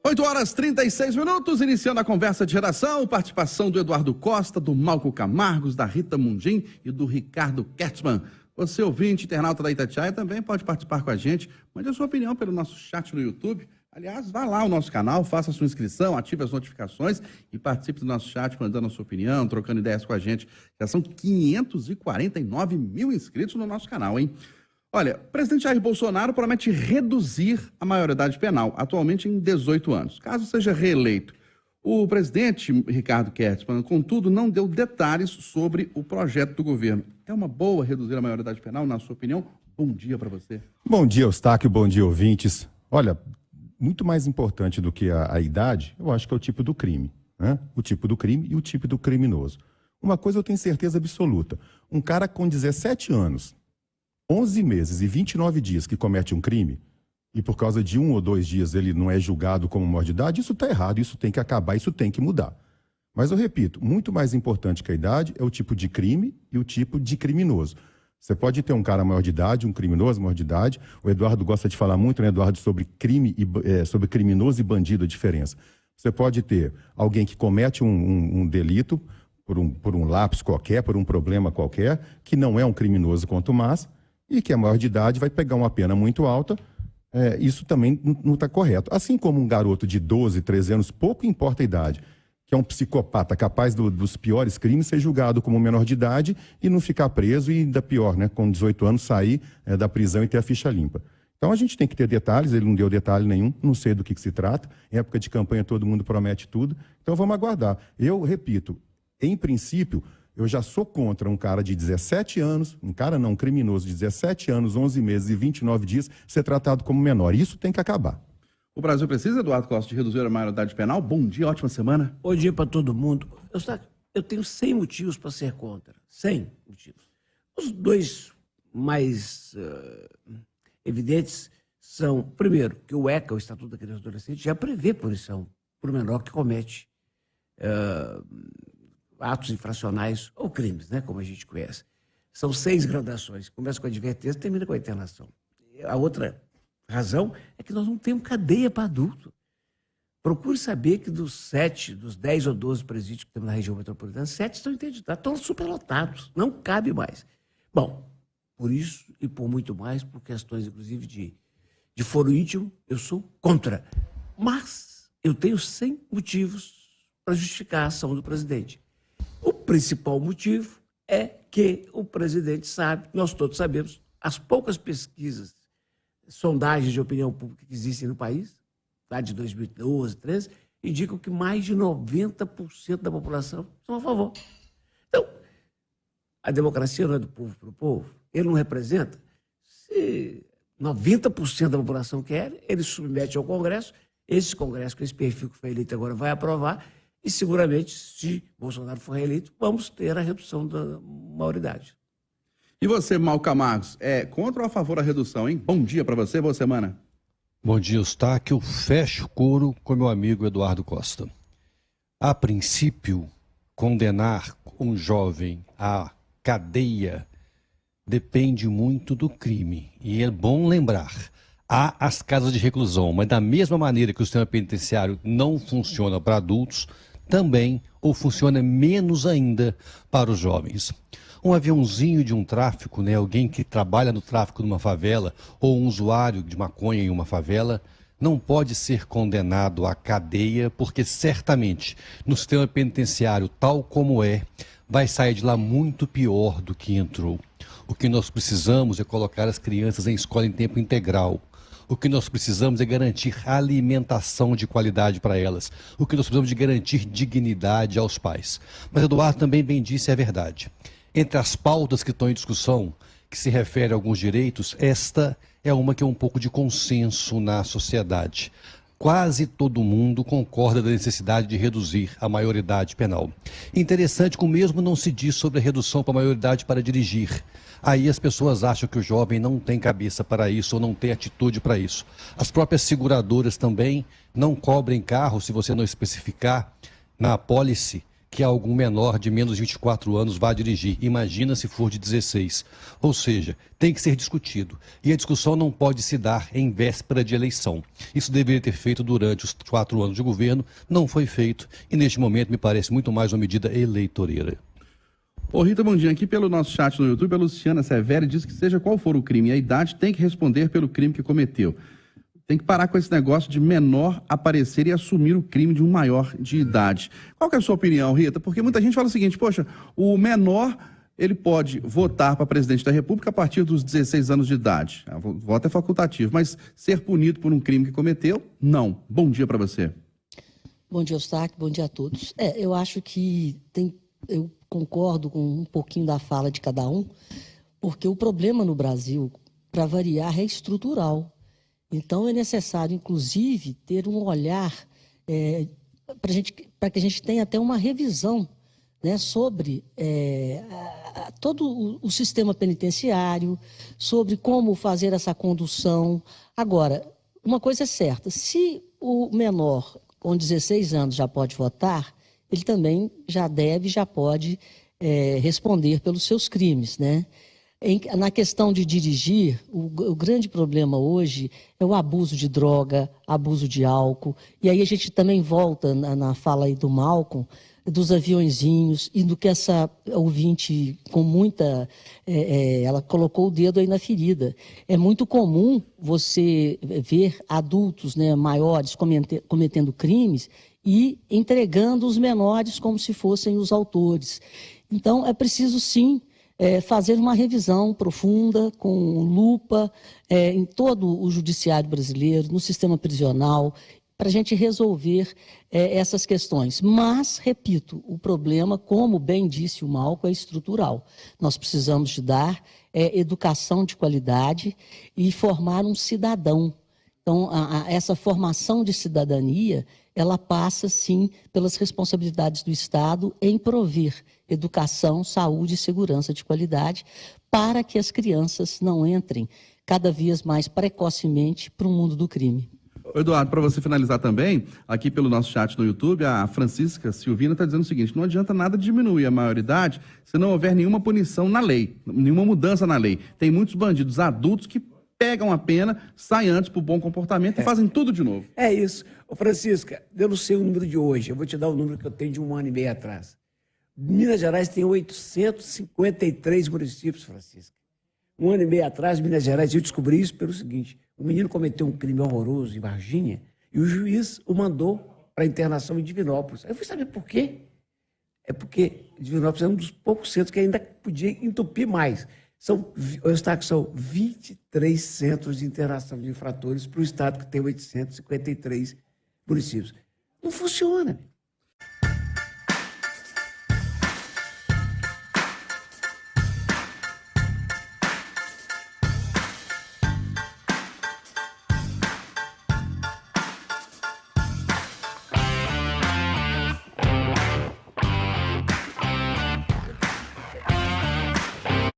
8h36, iniciando a conversa de geração, participação do Eduardo Costa, do Malco Camargos, da Rita Mundim e do Ricardo Kertzmann. Você, ouvinte, internauta da Itatiaia, também pode participar com a gente. Mande a sua opinião pelo nosso chat no YouTube. Aliás, vá lá ao nosso canal, faça a sua inscrição, ative as notificações e participe do nosso chat, mandando a sua opinião, trocando ideias com a gente. Já são 549 mil inscritos no nosso canal, hein? Olha, o presidente Jair Bolsonaro promete reduzir a maioridade penal, atualmente em 18 anos, caso seja reeleito. O presidente Ricardo Kertzmann, contudo, não deu detalhes sobre o projeto do governo. É uma boa reduzir a maioridade penal, na sua opinião? Bom dia para você. Bom dia, Eustáquio, bom dia, ouvintes. Olha, muito mais importante do que a idade, eu acho que é o tipo do crime, né? O tipo do crime e o tipo do criminoso. Uma coisa eu tenho certeza absoluta, um cara com 17 anos, 11 meses e 29 dias que comete um crime, e por causa de 1 ou 2 dias ele não é julgado como maior de idade, isso está errado, isso tem que acabar, isso tem que mudar. Mas eu repito, muito mais importante que a idade é o tipo de crime e o tipo de criminoso. Você pode ter um cara maior de idade, um criminoso maior de idade. O Eduardo gosta de falar muito, né, Eduardo, sobre crime sobre criminoso e bandido, a diferença. Você pode ter alguém que comete um delito por um lapso qualquer, por um problema qualquer, que não é um criminoso quanto mais, e que é maior de idade, vai pegar uma pena muito alta. Isso também não está correto. Assim como um garoto de 12, 13 anos, pouco importa a idade, que é um psicopata capaz dos piores crimes, ser julgado como menor de idade e não ficar preso e ainda pior, né, com 18 anos sair da prisão e ter a ficha limpa. Então a gente tem que ter detalhes, ele não deu detalhe nenhum, não sei do que se trata. Em época de campanha todo mundo promete tudo, então vamos aguardar. Eu repito, em princípio, eu já sou contra um cara de 17 anos, um criminoso de 17 anos, 11 meses e 29 dias, ser tratado como menor. Isso tem que acabar. O Brasil precisa, Eduardo Costa, de reduzir a maioridade penal? Bom dia, ótima semana. Bom dia para todo mundo. Eu tenho 100 motivos para ser contra. 100 motivos. Os dois mais evidentes são, primeiro, que o ECA, o Estatuto da Criança e do Adolescente, já prevê punição para o menor que comete atos infracionais ou crimes, né, como a gente conhece. São 6 gradações. Começa com a advertência e termina com a internação. A outra razão é que nós não temos cadeia para adulto. Procure saber que dos 10 ou 12 presídios que temos na região metropolitana, 7 estão interditados, estão superlotados, não cabe mais. Bom, por isso e por muito mais, por questões, inclusive, de foro íntimo, eu sou contra. Mas eu tenho 100 motivos para justificar a ação do presidente. O principal motivo é que o presidente sabe, nós todos sabemos, as poucas pesquisas, sondagens de opinião pública que existem no país, lá de 2012, 2013, indicam que mais de 90% da população são a favor. Então, a democracia não é do povo para o povo, ele não representa. Se 90% da população quer, ele submete ao Congresso, esse Congresso, com esse perfil que foi eleito agora, vai aprovar, e seguramente, se Bolsonaro for reeleito, vamos ter a redução da maioridade. E você, Malco Camargos, é contra ou a favor da redução, hein? Bom dia para você, boa semana. Bom dia, Eustáquio. Fecho o coro com meu amigo Eduardo Costa. A princípio, condenar um jovem à cadeia depende muito do crime. E é bom lembrar, há as casas de reclusão, mas da mesma maneira que o sistema penitenciário não funciona para adultos, também, ou funciona menos ainda, para os jovens. Um aviãozinho de um tráfico, né, alguém que trabalha no tráfico numa favela, ou um usuário de maconha em uma favela, não pode ser condenado à cadeia, porque certamente, no sistema penitenciário, tal como vai sair de lá muito pior do que entrou. O que nós precisamos é colocar as crianças em escola em tempo integral. O que nós precisamos é garantir alimentação de qualidade para elas. O que nós precisamos de garantir dignidade aos pais. Mas Eduardo também bem disse, é verdade. Entre as pautas que estão em discussão, que se refere a alguns direitos, esta é uma que é um pouco de consenso na sociedade. Quase todo mundo concorda da necessidade de reduzir a maioridade penal. Interessante que o mesmo não se diz sobre a redução para a maioridade para dirigir. Aí as pessoas acham que o jovem não tem cabeça para isso ou não tem atitude para isso. As próprias seguradoras também não cobrem carro se você não especificar na apólice que algum menor de menos de 24 anos vá dirigir. Imagina se for de 16. Ou seja, tem que ser discutido. E a discussão não pode se dar em véspera de eleição. Isso deveria ter feito durante os 4 anos de governo, não foi feito e neste momento me parece muito mais uma medida eleitoreira. Ô Rita, bom dia. Aqui pelo nosso chat no YouTube, a Luciana Severi diz que seja qual for o crime, a idade tem que responder pelo crime que cometeu. Tem que parar com esse negócio de menor aparecer e assumir o crime de um maior de idade. Qual que é a sua opinião, Rita? Porque muita gente fala o seguinte, poxa, o menor, ele pode votar para presidente da República a partir dos 16 anos de idade. O voto é facultativo, mas ser punido por um crime que cometeu, não. Bom dia para você. Bom dia, Eustáquio. Bom dia a todos. Eu acho que eu concordo com um pouquinho da fala de cada um, porque o problema no Brasil, para variar, é estrutural. Então, é necessário, inclusive, ter um olhar para que a gente tenha até uma revisão, né, sobre todo o sistema penitenciário, sobre como fazer essa condução. Agora, uma coisa é certa, se o menor com 16 anos já pode votar, ele também já pode responder pelos seus crimes, né? Na questão de dirigir, o grande problema hoje é o abuso de droga, abuso de álcool. E aí a gente também volta na fala aí do Malcolm, dos aviõezinhos, e do que essa ouvinte com muita... ela colocou o dedo aí na ferida. É muito comum você ver adultos, né, maiores cometendo crimes e entregando os menores como se fossem os autores. Então, é preciso, sim, fazer uma revisão profunda, com lupa, em todo o judiciário brasileiro, no sistema prisional, para a gente resolver essas questões. Mas, repito, o problema, como bem disse o Malcolm, é estrutural. Nós precisamos de dar educação de qualidade e formar um cidadão. Então, essa formação de cidadania, ela passa, sim, pelas responsabilidades do Estado em prover educação, saúde e segurança de qualidade para que as crianças não entrem cada vez mais precocemente para o mundo do crime. Eduardo, para você finalizar também, aqui pelo nosso chat no YouTube, a Francisca Silvina está dizendo o seguinte, não adianta nada diminuir a maioridade se não houver nenhuma punição na lei, nenhuma mudança na lei. Tem muitos bandidos adultos que pegam a pena, saem antes por bom comportamento e fazem tudo de novo. É isso. Ô Francisca, eu não sei o número de hoje, eu vou te dar o número que eu tenho de 1 ano e meio atrás. Minas Gerais tem 853 municípios, Francisca. 1 ano e meio atrás, Minas Gerais, eu descobri isso pelo seguinte, o menino cometeu um crime horroroso em Varginha e o juiz o mandou para internação em Divinópolis. Eu fui saber por quê. É porque Divinópolis é um dos poucos centros que ainda podia entupir mais. São 23 centros de internação de infratores para o estado que tem 853 municípios. Não funciona.